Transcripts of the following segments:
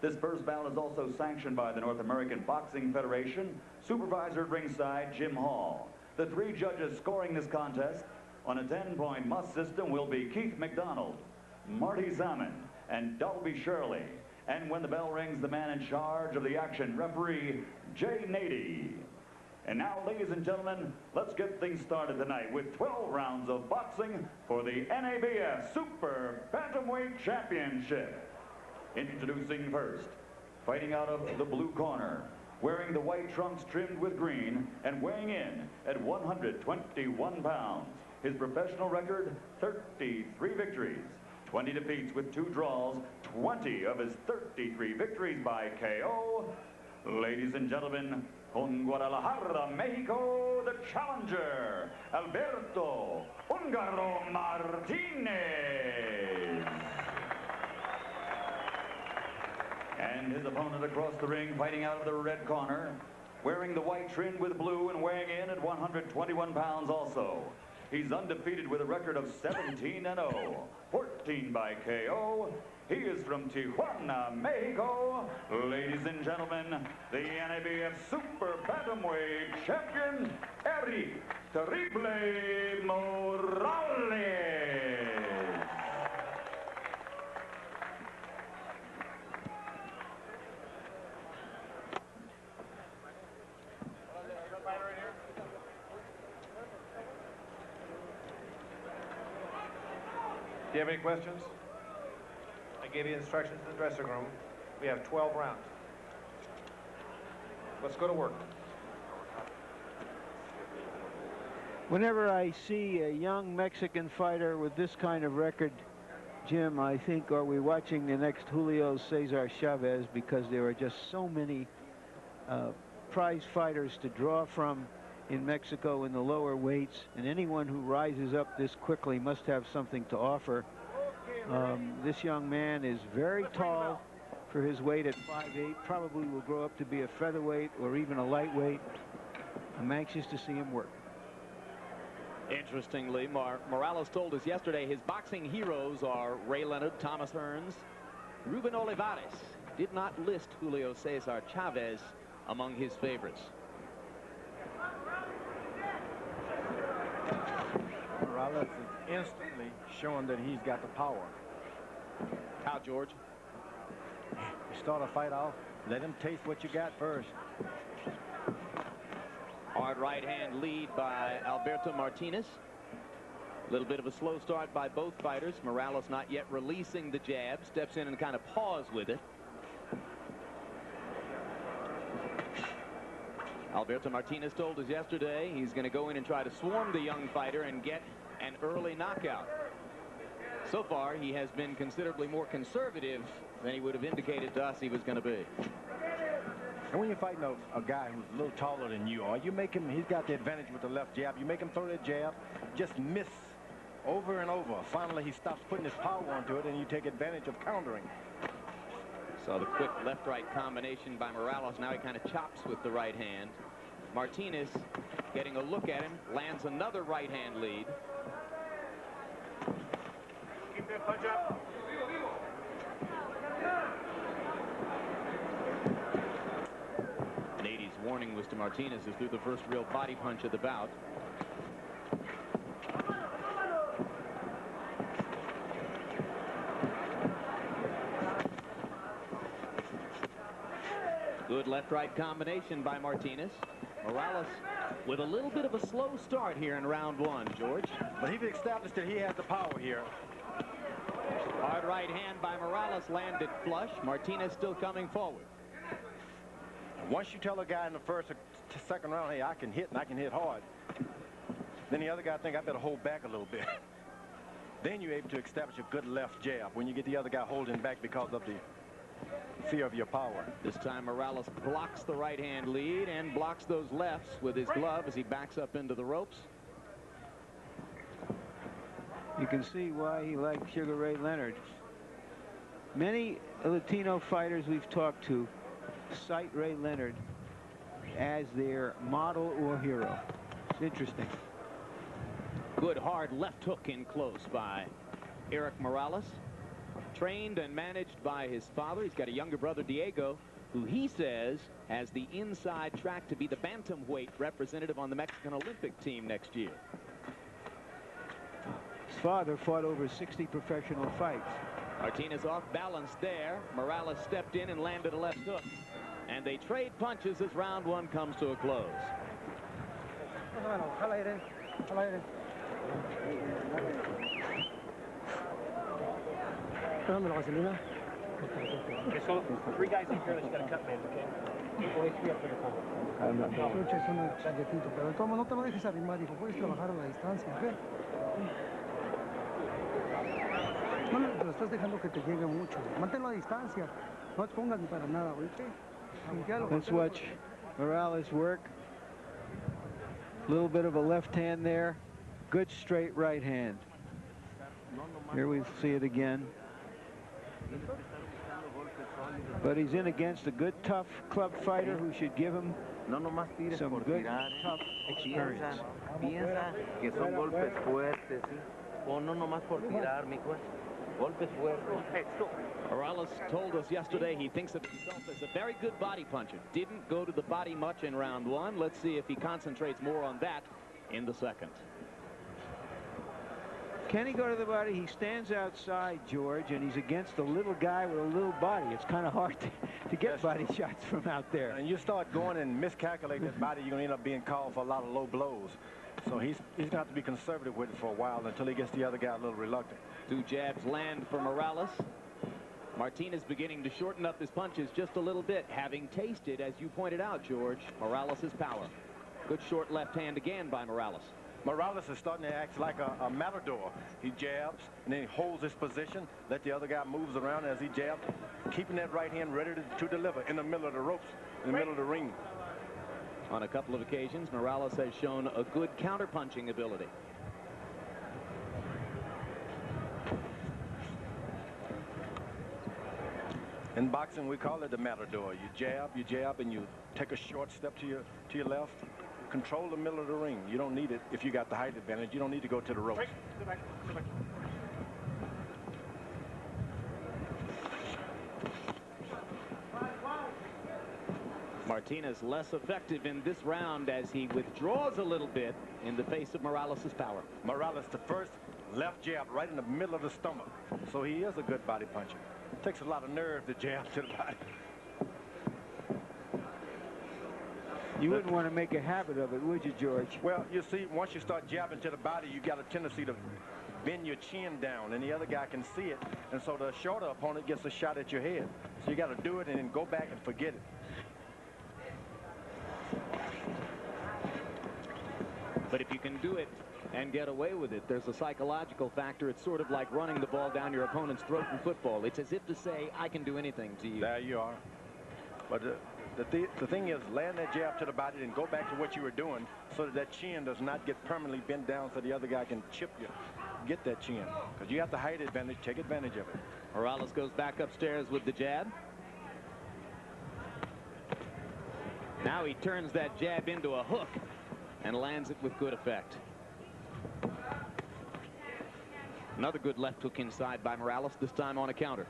This first bout is also sanctioned by the North American Boxing Federation. Supervisor at ringside, Jim Hall. The 3 judges scoring this contest on a 10-point must system will be Keith McDonald, Marty Zaman, and Dolby Shirley. And when the bell rings, the man in charge of the action, referee Jay Nady. And now, ladies and gentlemen, let's get things started tonight with 12 rounds of boxing for the NABF Super Bantamweight Championship. Introducing first, fighting out of the blue corner, wearing the white trunks trimmed with green and weighing in at 121 pounds. His professional record, 33 victories, 20 defeats with 2 draws, 20 of his 33 victories by KO. Ladies and gentlemen, from Guadalajara, Mexico, the challenger, Alberto Martinez. And his opponent across the ring, fighting out of the red corner, wearing the white trimmed with blue and weighing in at 121 pounds also. He's undefeated with a record of 17-0, 14 by KO. He is from Tijuana, Mexico. Ladies and gentlemen, the NABF Super Bantamweight Champion, Érik Terrible Morales. Do you have any questions? I gave you instructions in the dressing room. We have 12 rounds. Let's go to work. Whenever I see a young Mexican fighter with this kind of record, Jim, I think, are we watching the next Julio César Chávez, because there are just so many prize fighters to draw from in Mexico in the lower weights, and anyone who rises up this quickly must have something to offer. This young man is very tall for his weight at 5'8", probably will grow up to be a featherweight or even a lightweight. I'm anxious to see him work. Interestingly, Morales told us yesterday his boxing heroes are Ray Leonard, Thomas Hearns, Ruben Olivares. Did not list Julio César Chávez among his favorites. Morales is instantly showing that he's got the power. How, George? You start a fight off, let him taste what you got first. Hard right hand lead by Alberto Martinez. A little bit of a slow start by both fighters. Morales not yet releasing the jab, steps in and kind of paws with it. Alberto Martinez told us yesterday he's going to go in and try to swarm the young fighter and get an early knockout. So far, he has been considerably more conservative than he would have indicated to us he was going to be. And when you're fighting a guy who's a little taller than you are, you make him, he's got the advantage with the left jab. You make him throw that jab, just miss over and over. Finally, he stops putting his power onto it, and you take advantage of countering. So the quick left-right combination by Morales. Now he kind of chops with the right hand. Martinez getting a look at him, lands another right hand lead. Keep that punch up. Nady's warning was to Martinez as threw the first real body punch of the bout. Good left-right combination by Martinez. Morales with a little bit of a slow start here in round 1, George. But he's established that he has the power here. Hard right hand by Morales landed flush. Martinez still coming forward. And once you tell a guy in the first or second round, hey, I can hit and I can hit hard, then the other guy think I better hold back a little bit. Then you're able to establish a good left jab when you get the other guy holding back because of the fear of your power. This time Morales blocks the right hand lead and blocks those lefts with his glove as he backs up into the ropes. You can see why he liked Sugar Ray Leonard. Many Latino fighters we've talked to cite Ray Leonard as their model or hero. It's interesting. Good hard left hook in close by Érik Morales. trained and managed by his father. He's got a younger brother, Diego, who he says has the inside track to be the bantamweight representative on the Mexican Olympic team next year. His father fought over 60 professional fights. Martinez off balance there. Morales stepped in and landed a left hook. And they trade punches as round one comes to a close. So 3 guys in here that you got to cut, man, okay? Only 3 up to the top. Pero de todos modos, no te lo dejes arrimar, hijo. Puedes trabajar a la distancia, ¿ok? No lo estás dejando que te llegue mucho. Manténlo a distancia. No te pongas ni para nada, ¿oíste? Let's watch Morales work. A little bit of a left hand there. Good straight right hand. Here we see it again. But he's in against a good, tough club fighter who should give him some good, tough experience. Piensa que son golpes fuertes, ¿sí? O no nomás por tirar, mijo. Golpes fuertes. Morales told us yesterday he thinks of himself as a very good body puncher. Didn't go to the body much in round one. Let's see if he concentrates more on that in the second. Can he go to the body? He stands outside, George, and he's against a little guy with a little body. It's kind of hard to get body shots from out there. And you start going and miscalculate that body, you're going to end up being called for a lot of low blows. So he's going to have to be conservative with it for a while until he gets the other guy a little reluctant. 2 jabs land for Morales. Martinez beginning to shorten up his punches just a little bit, having tasted, as you pointed out, George, Morales' power. Good short left hand again by Morales. Morales is starting to act like a matador. He jabs, and then he holds his position, let the other guy moves around as he jabs, keeping that right hand ready to deliver in the middle of the ropes, in the middle of the ring. On a couple of occasions, Morales has shown a good counter-punching ability. In boxing, we call it the matador. You jab, and you take a short step to your left. Control the middle of the ring. You don't need it if you got the height advantage. You don't need to go to the ropes. Go back. Martinez less effective in this round as he withdraws a little bit in the face of Morales' power. Morales, the first left jab right in the middle of the stomach. So he is a good body puncher. It takes a lot of nerve to jab to the body. You wouldn't want to make a habit of it, would you, George? Well, you see, once you start jabbing to the body, you got a tendency to bend your chin down, and the other guy can see it, and so the shorter opponent gets a shot at your head. So you got to do it and then go back and forget it. But if you can do it and get away with it, there's a psychological factor. It's sort of like running the ball down your opponent's throat in football. It's as if to say, I can do anything to you. There you are. But the thing is, land that jab to the body and go back to what you were doing so that chin does not get permanently bent down so the other guy can chip you. Get that chin. Because you have the height advantage. Take advantage of it. Morales goes back upstairs with the jab. Now he turns that jab into a hook and lands it with good effect. Another good left hook inside by Morales, this time on a counter.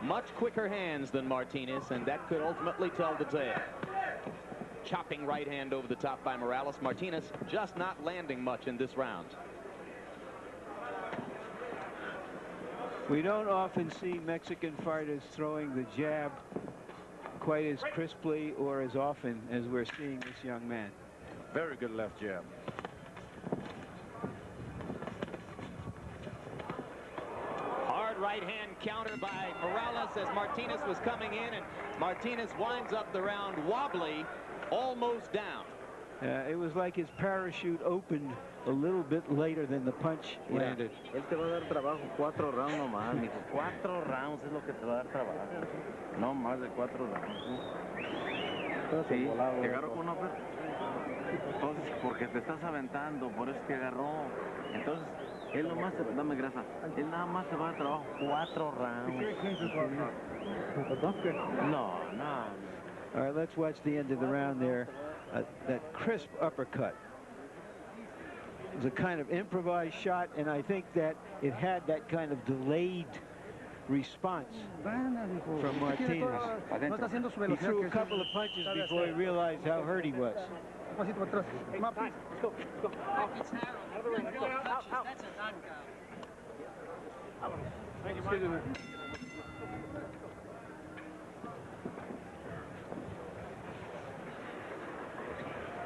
Much quicker hands than Martinez, and that could ultimately tell the tale. Chopping right hand over the top by Morales. Martinez just not landing much in this round. We don't often see Mexican fighters throwing the jab quite as crisply or as often as we're seeing this young man. Very good left jab. Hard right hand counter by Morales as Martinez was coming in, and Martinez winds up the round wobbly, almost down. It was like his parachute opened a little bit later than the punch landed. Él te va a dar trabajo 4 rounds nomás, mijo. 4 rounds es lo que te va a dar trabajo. No más de 4 rounds. Sí, te agarró con una oferta. Entonces, porque te estás aventando, por eso te agarró. Entonces, él nomás, dame grasa, él nada más te va a dar trabajo 4 rounds. No. All right, let's watch the end of the round there. That crisp uppercut. was a kind of improvised shot, and I think that it had that kind of delayed response from Martinez. He threw a couple of punches before he realized how hurt he was. Let's go. If it's Harold, punches, that's a knockout. Thank you, Mike.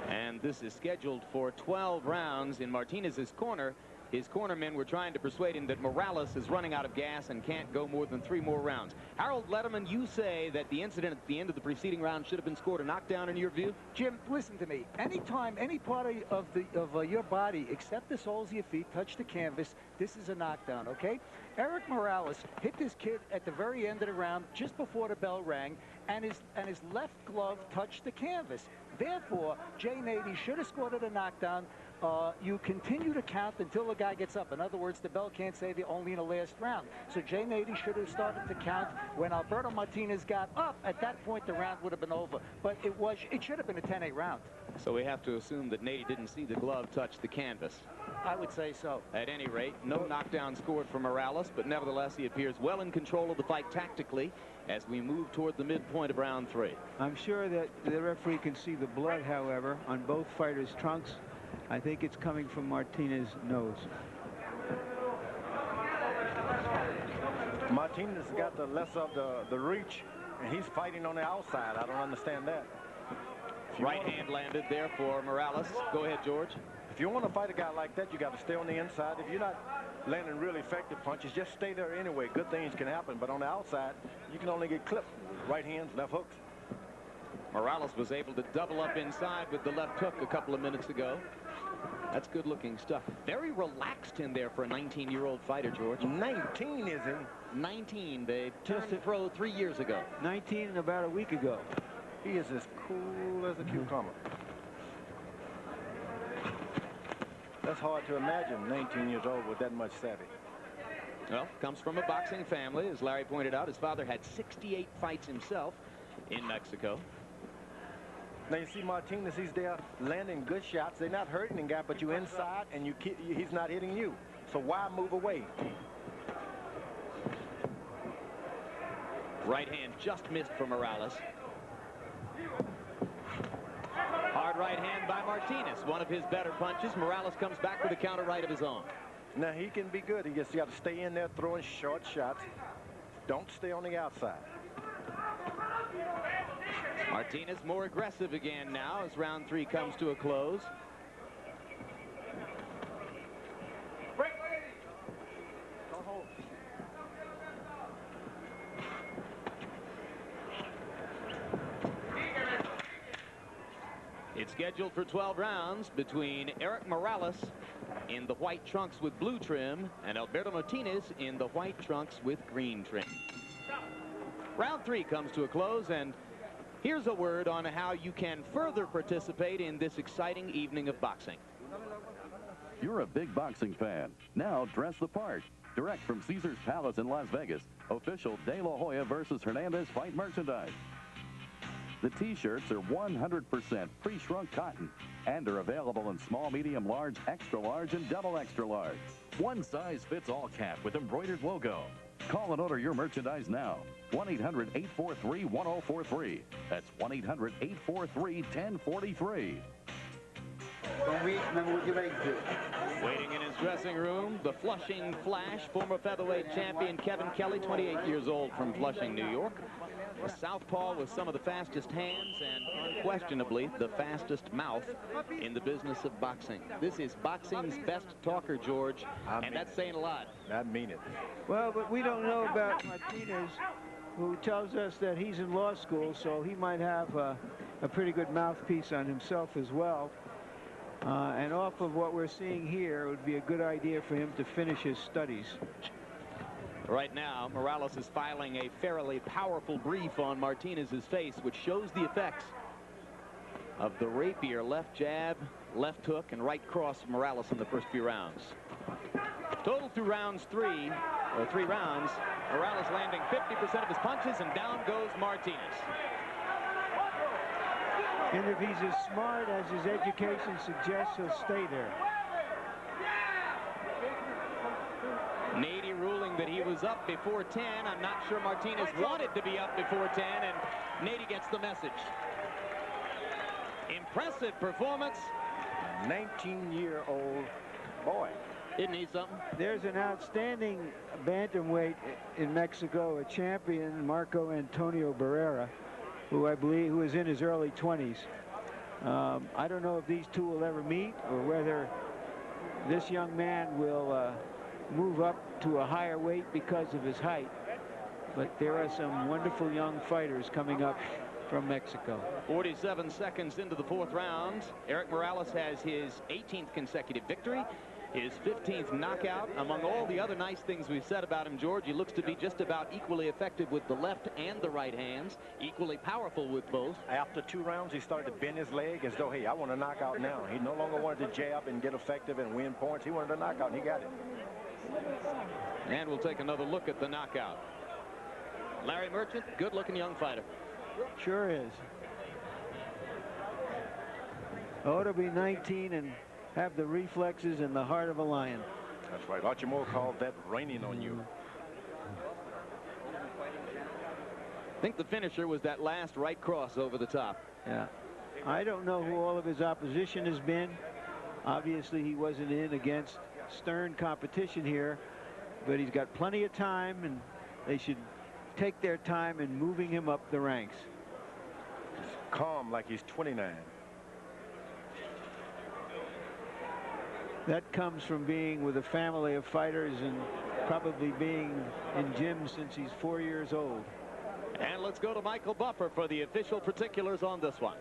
And this is scheduled for 12 rounds in Martinez's corner. His cornermen were trying to persuade him that Morales is running out of gas and can't go more than 3 more rounds. Harold Letterman, you say that the incident at the end of the preceding round should have been scored a knockdown in your view? Jim, listen to me. Anytime any part of your body except the soles of your feet touch the canvas, this is a knockdown, okay? Érik Morales hit this kid at the very end of the round, just before the bell rang, and his left glove touched the canvas. Therefore, Jay Nady should have scored it a knockdown. You continue to count until the guy gets up. In other words, the bell can't say they're only in the last round. So Jay Nady should have started to count when Alberto Martinez got up. At that point, the round would have been over. But it should have been a 10-8 round. So we have to assume that Nady didn't see the glove touch the canvas. I would say so. At any rate, no knockdown scored for Morales, but nevertheless, he appears well in control of the fight tactically as we move toward the midpoint of round 3. I'm sure that the referee can see the blood, however, on both fighters' trunks. I think it's coming from Martinez's nose. Martinez got the less of the reach, and he's fighting on the outside. I don't understand that. Right hand landed there for Morales. Go ahead, George. If you want to fight a guy like that, you got to stay on the inside. If you're not landing really effective punches, just stay there anyway. Good things can happen, but on the outside, you can only get clipped. Right hands, left hooks. Morales was able to double up inside with the left hook a couple of minutes ago. That's good-looking stuff. Very relaxed in there for a 19-year-old fighter, George. 19, is he? 19. They turned pro 3 years ago. 19 about a week ago. He is as cool as a cucumber. That's hard to imagine, 19 years old with that much savvy. Well, comes from a boxing family. As Larry pointed out, his father had 68 fights himself in Mexico. Now you see Martinez, he's there landing good shots. They're not hurting the guy, but you inside and he's not hitting you. So why move away? Right hand just missed for Morales. Hard right hand by Martinez. One of his better punches. Morales comes back with a counter right of his own. Now he can be good. He just got to stay in there throwing short shots. Don't stay on the outside. Martinez more aggressive again now as round 3 comes to a close. It's scheduled for 12 rounds between Érik Morales in the white trunks with blue trim and Alberto Martinez in the white trunks with green trim. Round 3 comes to a close, and here's a word on how you can further participate in this exciting evening of boxing. You're a big boxing fan. Now dress the part. Direct from Caesar's Palace in Las Vegas. Official De La Hoya versus Hernandez fight merchandise. The T-shirts are 100% pre-shrunk cotton and are available in small, medium, large, extra large, and double extra large. One size fits all cap with embroidered logo. Call and order your merchandise now. 1-800-843-1043. That's 1-800-843-1043. Waiting in his dressing room, the Flushing Flash, former featherweight champion Kevin Kelly, 28 years old from Flushing, New York. A southpaw with some of the fastest hands and unquestionably the fastest mouth in the business of boxing. This is boxing's best talker, George, and that's saying a lot. I mean it. Well, but we don't know about Martinez, who tells us that he's in law school, so he might have a pretty good mouthpiece on himself as well. And off of what we're seeing here, it would be a good idea for him to finish his studies. Right now, Morales is filing a fairly powerful brief on Martinez's face, which shows the effects of the rapier left jab, left hook, and right cross of Morales in the first few rounds. Total through rounds 3 rounds, Morales landing 50% of his punches, and down goes Martinez. And if he's as smart as his education suggests, he'll stay there. he was up before 10. I'm not sure Martinez wanted to be up before 10, and Nady gets the message. Impressive performance. 19-year-old boy. Isn't he something? There's an outstanding bantamweight in Mexico, a champion, Marco Antonio Barrera, who I believe is in his early 20s. I don't know if these two will ever meet or whether this young man will move up to a higher weight because of his height. But there are some wonderful young fighters coming up from Mexico. 47 seconds into the 4th round. Érik Morales has his 18th consecutive victory, his 15th knockout. Among all the other nice things we've said about him, George, he looks to be just about equally effective with the left and the right hands, equally powerful with both. After 2 rounds, he started to bend his leg as though, hey, I want to knock out now. He no longer wanted to jab and get effective and win points. He wanted to knock out, and he got it. And we'll take another look at the knockout. Larry Merchant, good-looking young fighter. Sure is. Oh, to be 19 and have the reflexes and the heart of a lion. That's right. Archie Moore called that raining on you. I think the finisher was that last right cross over the top. Yeah. I don't know who all of his opposition has been. Obviously, he wasn't in against stern competition here, but he's got plenty of time, and they should take their time in moving him up the ranks. He's calm like he's 29. That comes from being with a family of fighters and probably being in gyms since he's 4 years old. And let's go to Michael Buffer for the official particulars on this one.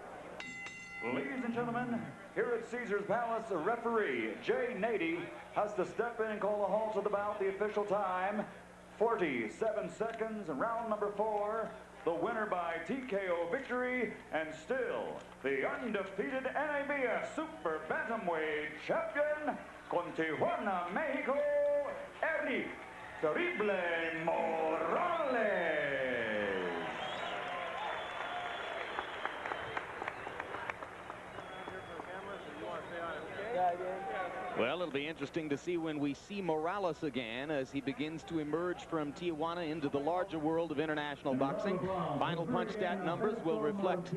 Ladies and gentlemen, here at Caesar's Palace, referee Jay Nady has to step in and call a halt to the bout. The official time, 47 seconds, and round number 4. The winner by TKO victory, and still the undefeated NABF Super Bantamweight champion, con Tijuana, Mexico, Érik Terrible Morales. Well, it'll be interesting to see when we see Morales again as he begins to emerge from Tijuana into the larger world of international boxing. Final punch stat numbers will reflect